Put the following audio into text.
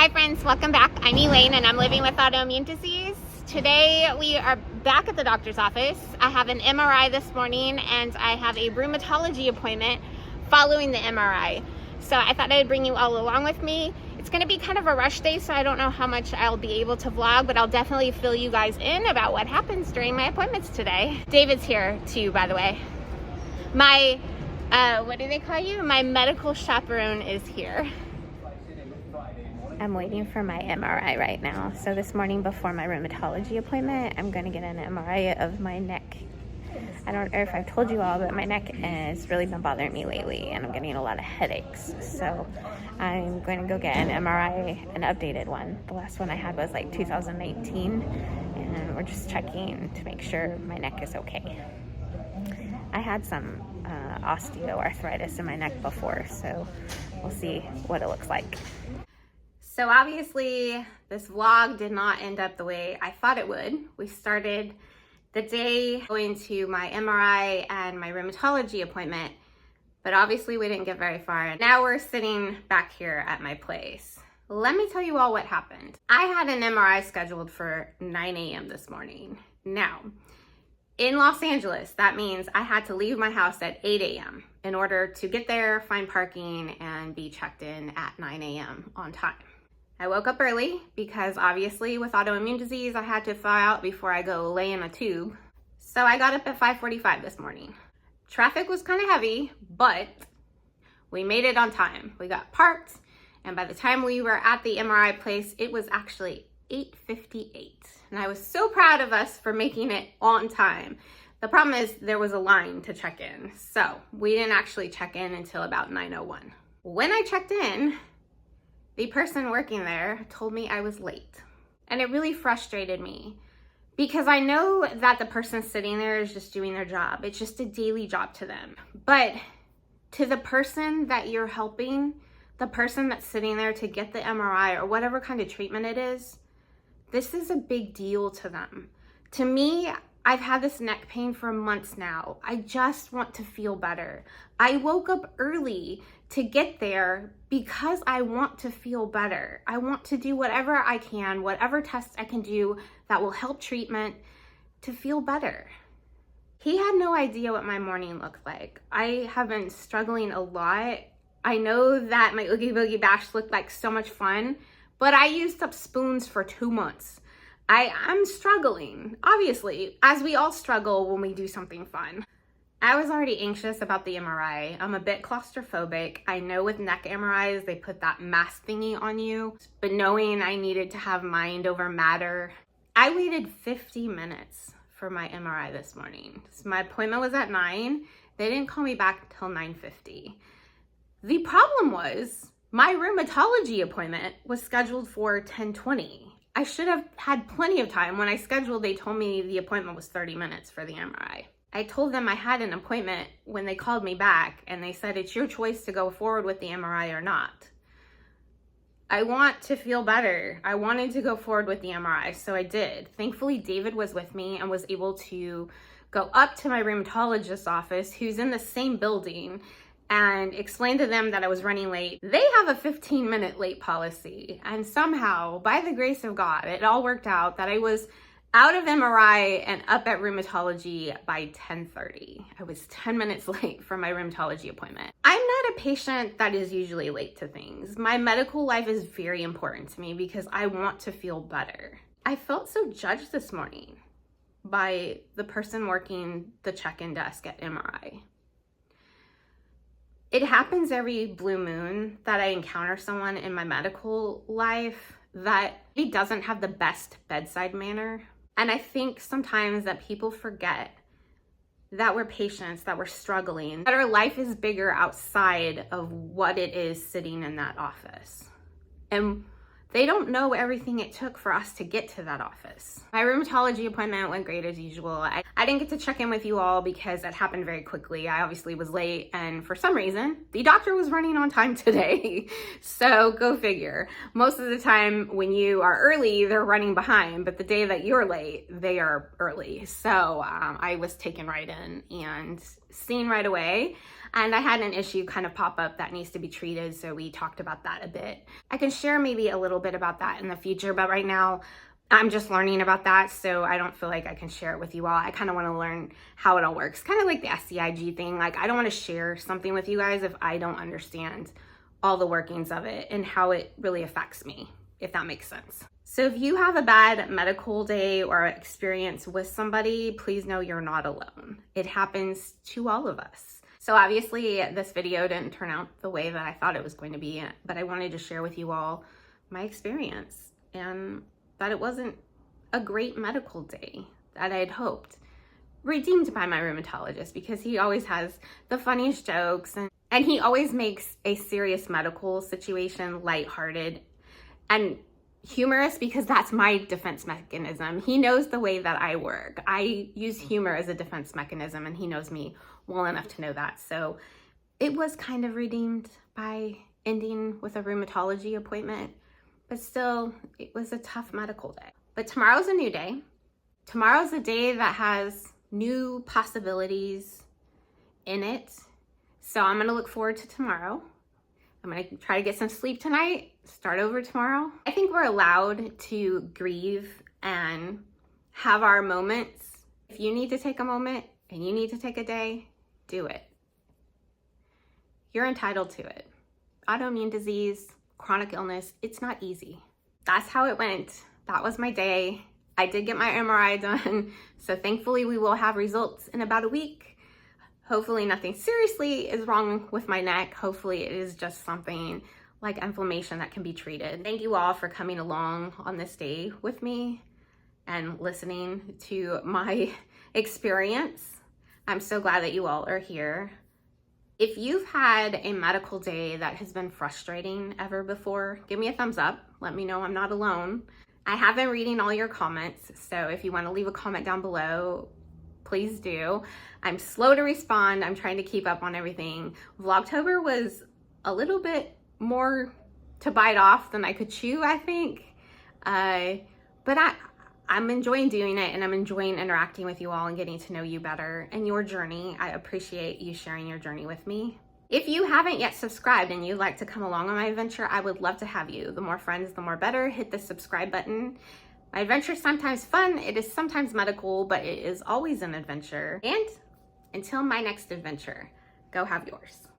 Hi friends, welcome back. I'm Elaine and I'm living with autoimmune disease. Today we are back at the doctor's office. I have an MRI this morning and I have a rheumatology appointment following the MRI. So I thought I'd bring you all along with me. It's going to be kind of a rush day, so I don't know how much I'll be able to vlog, but I'll definitely fill you guys in about what happens during my appointments today. David's here too, by the way. My, what do they call you? My medical chaperone is here. I'm waiting for my MRI right now. So this morning before my rheumatology appointment, I'm going to get an MRI of my neck. I don't know if I've told you all, but my neck has really been bothering me lately and I'm getting a lot of headaches. So I'm going to go get an MRI, an updated one. The last one I had was like 2019 and we're just checking to make sure my neck is okay. I had some osteoarthritis in my neck before, so we'll see what it looks like. So obviously this vlog did not end up the way I thought it would. We started the day going to my MRI and my rheumatology appointment, but obviously we didn't get very far. Now we're sitting back here at my place. Let me tell you all what happened. I had an MRI scheduled for 9 a.m. this morning. Now, in Los Angeles, that means I had to leave my house at 8 a.m. in order to get there, find parking, and be checked in at 9 a.m. on time. I woke up early because obviously with autoimmune disease, I had to thaw out before I go lay in a tube. So I got up at 5:45 this morning. Traffic was kind of heavy, but we made it on time. We got parked, and by the time we were at the MRI place, it was actually 8:58. And I was so proud of us for making it on time. The problem is there was a line to check in. So we didn't actually check in until about 9:01. When I checked in, the person working there told me I was late. And it really frustrated me because I know that the person sitting there is just doing their job. It's just a daily job to them. But to the person that you're helping, the person that's sitting there to get the MRI or whatever kind of treatment it is, this is a big deal to them. To me, I've had this neck pain for months now. I just want to feel better. I woke up early to get there because I want to feel better. I want to do whatever I can, whatever tests I can do that will help treatment to feel better. He had no idea what my morning looked like. I have been struggling a lot. I know that my Oogie Boogie Bash looked like so much fun, but I used up spoons for 2 months. I'm struggling, obviously, as we all struggle when we do something fun. I was already anxious about the MRI. I'm a bit claustrophobic. I know with neck MRIs, they put that mask thingy on you, but knowing I needed to have mind over matter, I waited 50 minutes for my MRI this morning. So my appointment was at 9. They didn't call me back until 9:50. The problem was my rheumatology appointment was scheduled for 10:20. I should have had plenty of time. When I scheduled, they told me the appointment was 30 minutes for the MRI. I told them I had an appointment when they called me back and they said, it's your choice to go forward with the MRI or not. I want to feel better. I wanted to go forward with the MRI, so I did. Thankfully, David was with me and was able to go up to my rheumatologist's office, who's in the same building, and explained to them that I was running late. They have a 15-minute late policy, and somehow, by the grace of God, it all worked out that I was out of MRI and up at rheumatology by 10:30. I was 10 minutes late for my rheumatology appointment. I'm not a patient that is usually late to things. My medical life is very important to me because I want to feel better. I felt so judged this morning by the person working the check-in desk at MRI. It happens every blue moon that I encounter someone in my medical life that he doesn't have the best bedside manner. And I think sometimes that people forget that we're patients, that we're struggling, that our life is bigger outside of what it is sitting in that office. And they don't know everything it took for us to get to that office. My rheumatology appointment went great as usual. I didn't get to check in with you all because it happened very quickly. I obviously was late, and for some reason, the doctor was running on time today. So go figure. Most of the time when you are early, they're running behind, but the day that you're late, they are early. So I was taken right in and seen right away. And I had an issue kind of pop up that needs to be treated, so we talked about that a bit. I can share maybe a little bit about that in the future, but right now I'm just learning about that, so I don't feel like I can share it with you all. I kind of want to learn how it all works. Kind of like the SCIG thing. Like, I don't want to share something with you guys if I don't understand all the workings of it and how it really affects me, if that makes sense. So if you have a bad medical day or experience with somebody, please know you're not alone. It happens to all of us. So obviously this video didn't turn out the way that I thought it was going to be, but I wanted to share with you all my experience and that it wasn't a great medical day that I had hoped. Redeemed by my rheumatologist, because he always has the funniest jokes and he always makes a serious medical situation lighthearted and humorous, because that's my defense mechanism. He knows the way that I work. I use humor as a defense mechanism, and he knows me well enough to know that. So it was kind of redeemed by ending with a rheumatology appointment, but still, it was a tough medical day. But tomorrow's a new day. Tomorrow's a day that has new possibilities in it. So I'm gonna look forward to tomorrow. I'm gonna try to get some sleep tonight, start over tomorrow. I think we're allowed to grieve and have our moments. If you need to take a moment and you need to take a day, do it. You're entitled to it. Autoimmune disease, chronic illness, it's not easy. That's how it went. That was my day. I did get my MRI done, so thankfully we will have results in about a week. Hopefully nothing seriously is wrong with my neck. Hopefully it is just something like inflammation that can be treated. Thank you all for coming along on this day with me and listening to my experience. I'm so glad that you all are here. If you've had a medical day that has been frustrating ever before, give me a thumbs up. Let me know I'm not alone. I have been reading all your comments, so if you want to leave a comment down below, please do. I'm slow to respond. I'm trying to keep up on everything. Vlogtober was a little bit more to bite off than I could chew, I think. But I'm enjoying doing it, and I'm enjoying interacting with you all and getting to know you better and your journey. I appreciate you sharing your journey with me. If you haven't yet subscribed and you'd like to come along on my adventure, I would love to have you. The more friends, the more better. Hit the subscribe button. My adventure is sometimes fun, it is sometimes medical, but it is always an adventure. And until my next adventure, go have yours.